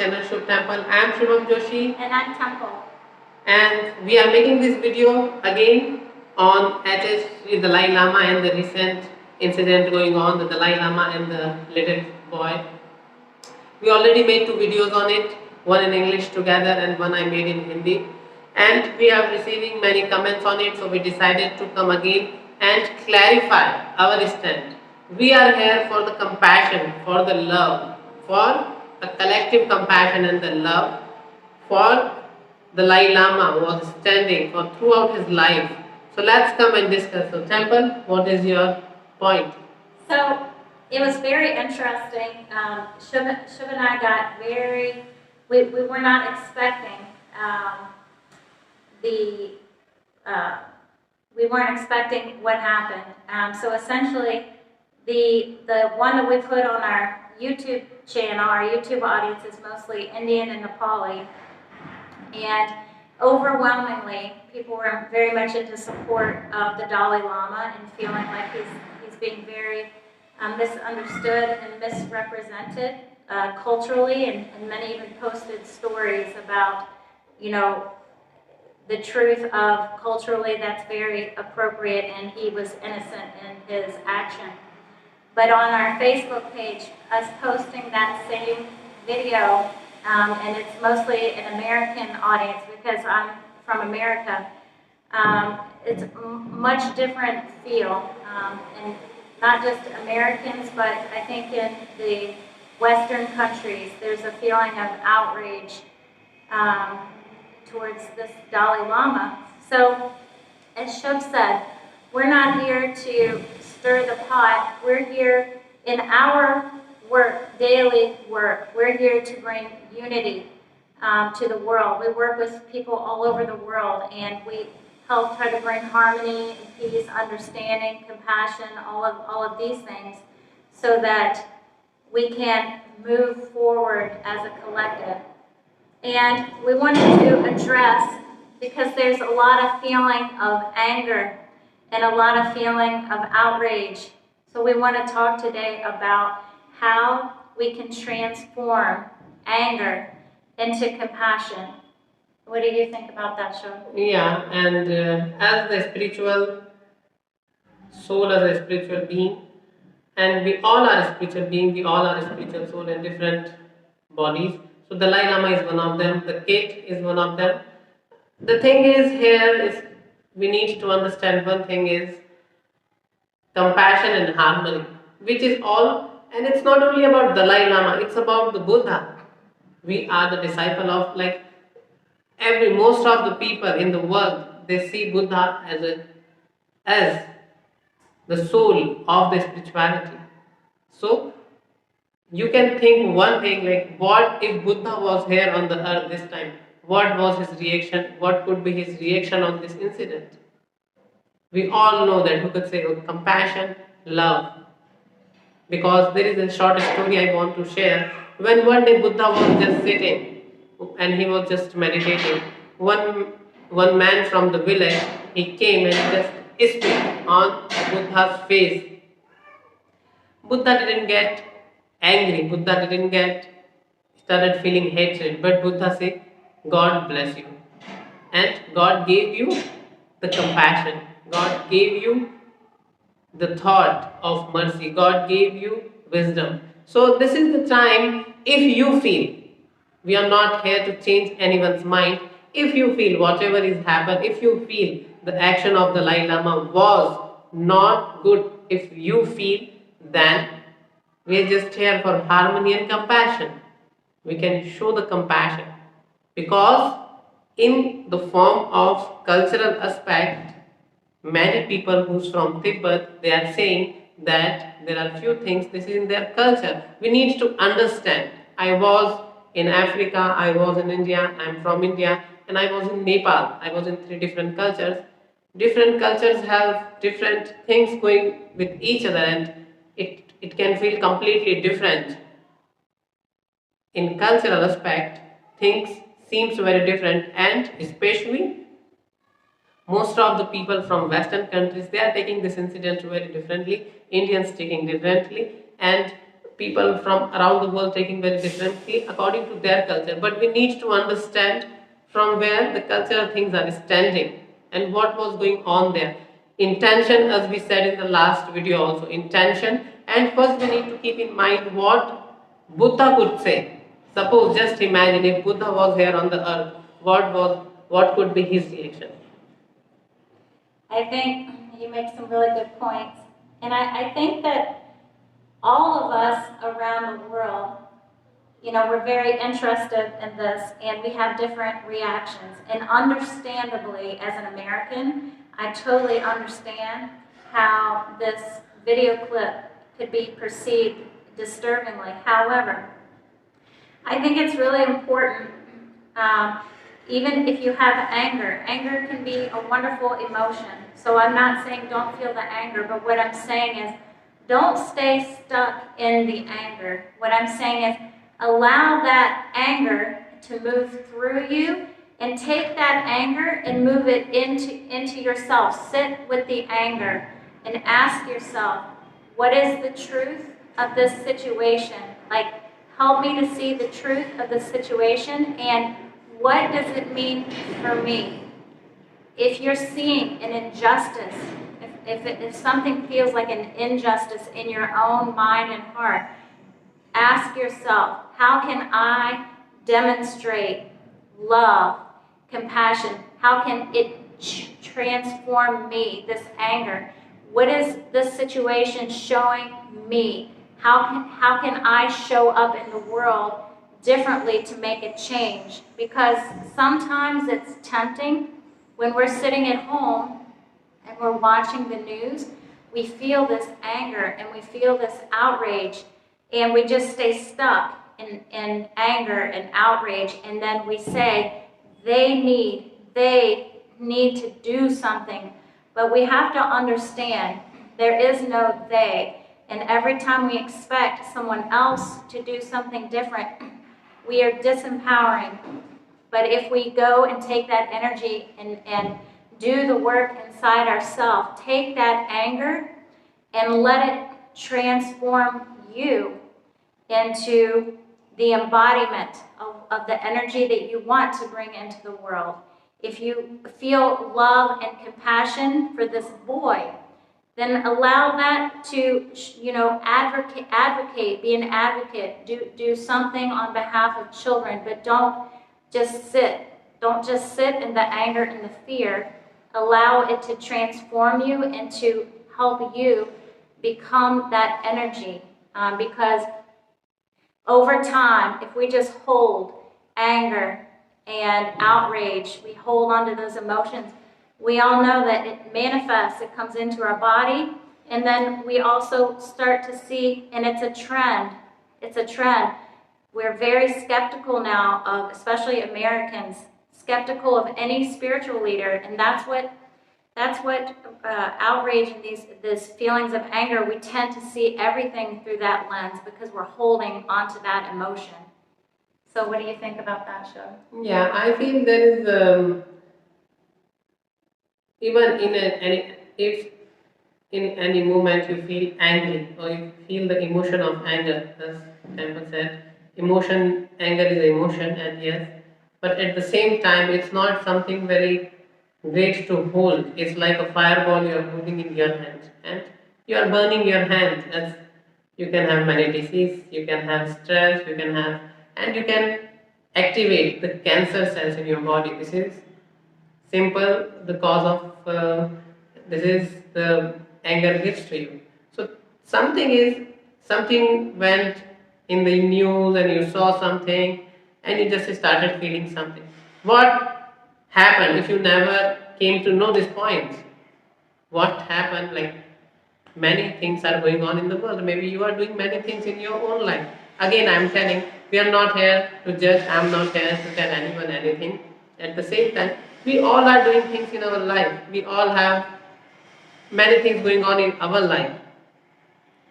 channel Shubh Temple. I am Shubham Joshi. And I'm Temple. And we are making this video again on HH with the Dalai Lama and the recent incident going on, the Dalai Lama and the little boy. We already made 2 videos on it, one in English together and one I made in Hindi. And we are receiving many comments on it, so we decided to come again and clarify our stand. We are here for the compassion, for the love, for a collective compassion and the love for the Dalai Lama was standing for throughout his life. So let's come and discuss. So Temple, what is your point? So it was very interesting. Shubh and I got we were not expecting we weren't expecting what happened. So essentially, the one that we put on our YouTube channel, our YouTube audience is mostly Indian and Nepali, and overwhelmingly, people were very much into support of the Dalai Lama and feeling like he's being very misunderstood and misrepresented culturally, and many even posted stories about, the truth of culturally that's very appropriate and he was innocent in his action. But on our Facebook page, us posting that same video, and it's mostly an American audience because I'm from America, it's a much different feel, and not just Americans, but I think in the Western countries, there's a feeling of outrage towards this Dalai Lama. So, as Shubh said, we're not here to stir the pot. We're here in our work, daily work. We're here to bring unity to the world. We work with people all over the world, and we help try to bring harmony and peace, understanding, compassion, all of these things, so that we can move forward as a collective. And we wanted to address, because there's a lot of feeling of anger and a lot of feeling of outrage. So we want to talk today about how we can transform anger into compassion. What do you think about that, Shubh? Yeah, and as the spiritual soul, as a spiritual being, and we all are a spiritual being, we all are a spiritual soul in different bodies. So the Dalai Lama is one of them, the kid is one of them. The thing is here is we need to understand one thing is compassion and harmony, which is all, and it's not only about Dalai Lama, it's about the Buddha. We are the disciple of, like, most of the people in the world, they see Buddha as the soul of the spirituality. So you can think one thing, like, what if Buddha was here on the earth this time? What was his reaction? What could be his reaction on this incident? We all know that who could say, oh, compassion, love. Because there is a short story I want to share. When one day Buddha was just sitting and he was just meditating, one man from the village, he came and just spit on Buddha's face. Buddha didn't get angry, Buddha didn't get started feeling hatred, but Buddha said, God bless you. And God gave you the compassion, God gave you the thought of mercy, God gave you wisdom. So this is the time, if you feel, we are not here to change anyone's mind, if you feel whatever is happened, if you feel the action of the Dalai Lama was not good, if you feel, then we are just here for harmony and compassion. We can show the compassion because in the form of cultural aspect, many people who's from Tibet, they are saying that there are few things, this is in their culture. We need to understand. I was in Africa, I was in India, I am from India, and I was in Nepal. I was in 3 different cultures. Different cultures have different things going with each other, and it can feel completely different. In cultural aspect, things seems very different, and especially most of the people from Western countries, they are taking this incident very differently. Indians taking differently, and people from around the world taking very differently according to their culture, but we need to understand from where the cultural things are standing and what was going on there. Intention, as we said in the last video also, intention. And first we need to keep in mind what Buddha could say. Suppose, just imagine if Buddha was here on the earth, what could be his reaction? I think you make some really good points. And I think that all of us around the world, we're very interested in this and we have different reactions. And understandably, as an American, I totally understand how this video clip could be perceived disturbingly. However, I think it's really important, even if you have anger can be a wonderful emotion. So I'm not saying don't feel the anger, but what I'm saying is don't stay stuck in the anger. What I'm saying is allow that anger to move through you and take that anger and move it into yourself. Sit with the anger and ask yourself, what is the truth of this situation? Like, help me to see the truth of the situation and what does it mean for me? If you're seeing an injustice, if something feels like an injustice in your own mind and heart, ask yourself, how can I demonstrate love, compassion? How can it transform me, this anger? What is this situation showing me? How can I show up in the world differently to make a change? Because sometimes it's tempting when we're sitting at home and we're watching the news, we feel this anger and we feel this outrage and we just stay stuck in anger and outrage, and then we say, they need to do something. But we have to understand there is no they. And every time we expect someone else to do something different, we are disempowering. But if we go and take that energy and do the work inside ourselves, take that anger and let it transform you into the embodiment of the energy that you want to bring into the world. If you feel love and compassion for this boy, then allow that to, advocate, be an advocate, do something on behalf of children, but don't just sit. Don't just sit in the anger and the fear. Allow it to transform you and to help you become that energy. Because over time, if we just hold anger and outrage, we hold on to those emotions, we all know that it manifests, it comes into our body, and then we also start to see, and it's a trend. We're very skeptical now of, especially Americans, skeptical of any spiritual leader, and that's what outrage and these feelings of anger, we tend to see everything through that lens because we're holding onto that emotion. So what do you think about that, Shubh? Yeah, I feel there is even if in any moment you feel angry or you feel the emotion of anger, as Temple said, anger is emotion, and yes, but at the same time, it's not something very great to hold. It's like a fireball you are holding in your hand, and you are burning your hand. As you can have many diseases, you can have stress, and you can activate the cancer cells in your body. This is simple. The cause of this is the anger gives to you. So something went in the news and you saw something and you just started feeling something. What happened if you never came to know this point? What happened? Like, many things are going on in the world. Maybe you are doing many things in your own life. Again, I'm telling, we are not here to judge. I'm not here to tell anyone anything. At the same time, we all are doing things in our life. We all have many things going on in our life,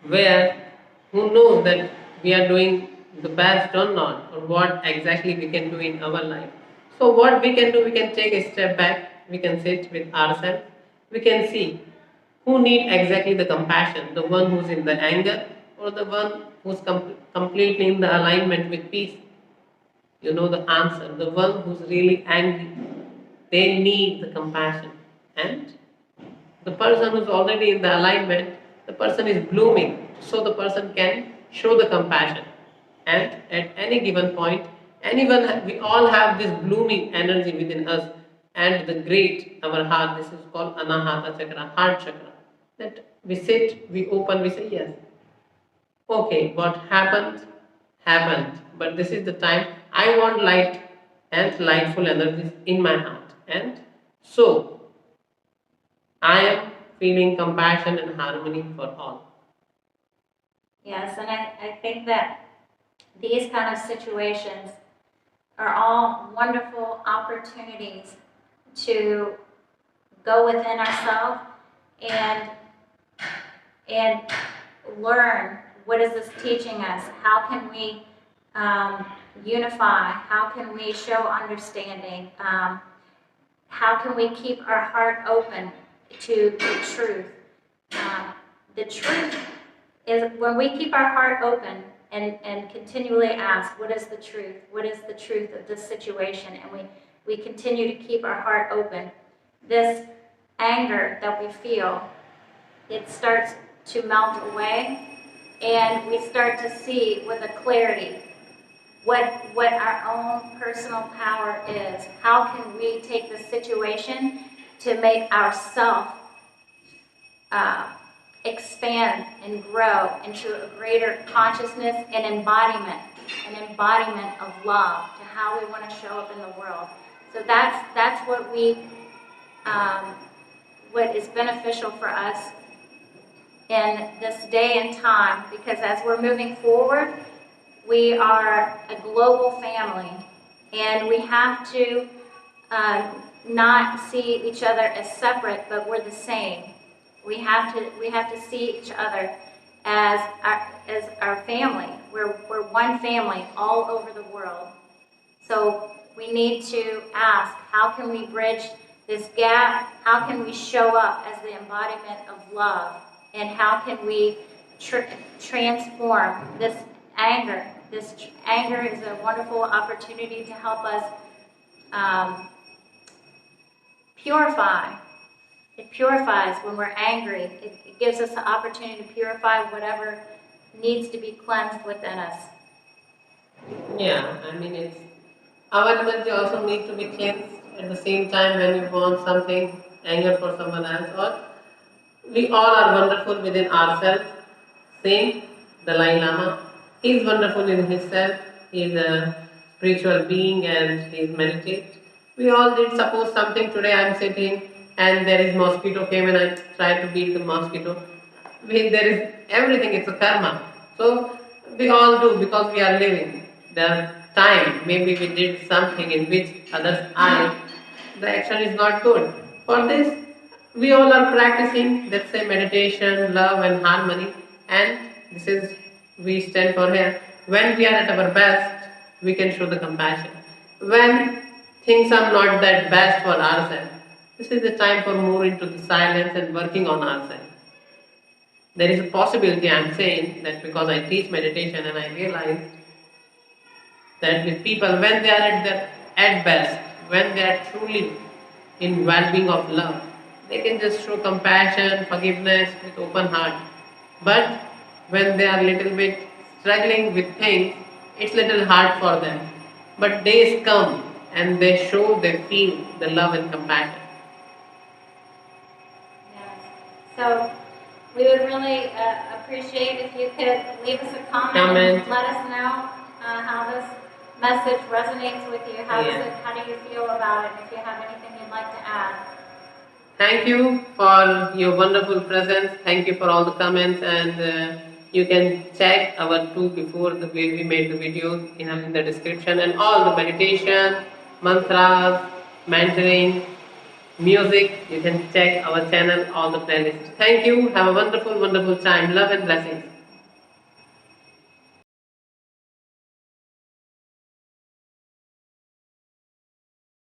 where who knows that we are doing the best or not, or what exactly we can do in our life. So what we can do, we can take a step back, we can sit with ourselves, we can see who need exactly the compassion, the one who's in the anger or the one who's completely in the alignment with peace? You know the answer. The one who's really angry, they need the compassion. And the person who's already in the alignment, the person is blooming, so the person can show the compassion. And at any given point, anyone, we all have this blooming energy within us, and the great, our heart, this is called Anahata chakra, heart chakra. That we sit, we open, we say yes. Okay, what happened, happened. But this is the time I want light and lightful energies in my heart. And so I am feeling compassion and harmony for all. Yes, and I think that these kind of situations are all wonderful opportunities to go within ourselves and and learn, what is this teaching us? How can we unify? How can we show understanding? How can we keep our heart open to the truth? The truth is when we keep our heart open and continually ask, what is the truth? What is the truth of this situation? And we continue to keep our heart open. This anger that we feel, it starts to melt away, and we start to see with a clarity what our own personal power is. How can we take the situation to make ourself expand and grow into a greater consciousness and embodiment, an embodiment of love to how we want to show up in the world. So that's what what is beneficial for us in this day and time, because as we're moving forward, we are a global family, and we have to not see each other as separate, but we're the same. We have to see each other as our family. We're one family all over the world. So we need to ask, how can we bridge this gap? How can we show up as the embodiment of love? And how can we transform this anger? This anger is a wonderful opportunity to help us purify. It purifies when we're angry. It gives us the opportunity to purify whatever needs to be cleansed within us. Yeah, I mean, it's our energy also need to be cleansed at the same time when you want something, anger for someone else, or we all are wonderful within ourselves. Same, Dalai Lama, he is wonderful in himself. He is a spiritual being and he is meditate. We all did. Suppose something today I am sitting and there is mosquito came and I try to beat the mosquito. There is everything. It's a karma. So we all do because we are living. The time maybe we did something in which others eye, the action is not good. For this, we all are practicing, let's say, meditation, love, and harmony, and this is we stand for here. When we are at our best, we can show the compassion. When things are not that best for ourselves, this is the time for more into the silence and working on ourselves. There is a possibility, I am saying, that because I teach meditation and I realized that with people, when they are at their at best, when they are truly in well-being of love, they can just show compassion, forgiveness with open heart. But when they are little bit struggling with things, it's little hard for them. But days come and they show, they feel the love and compassion. Yes. So we would really appreciate if you could leave us a comment and let us know how this message resonates with you. How do you feel about it? If you have anything you'd like to add. Thank you for your wonderful presence. Thank you for all the comments, and you can check our two before the way we made the videos in the description, and all the meditation, mantras, mentoring, music. You can check our channel, all the playlists. Thank you. Have a wonderful, wonderful time. Love and blessings.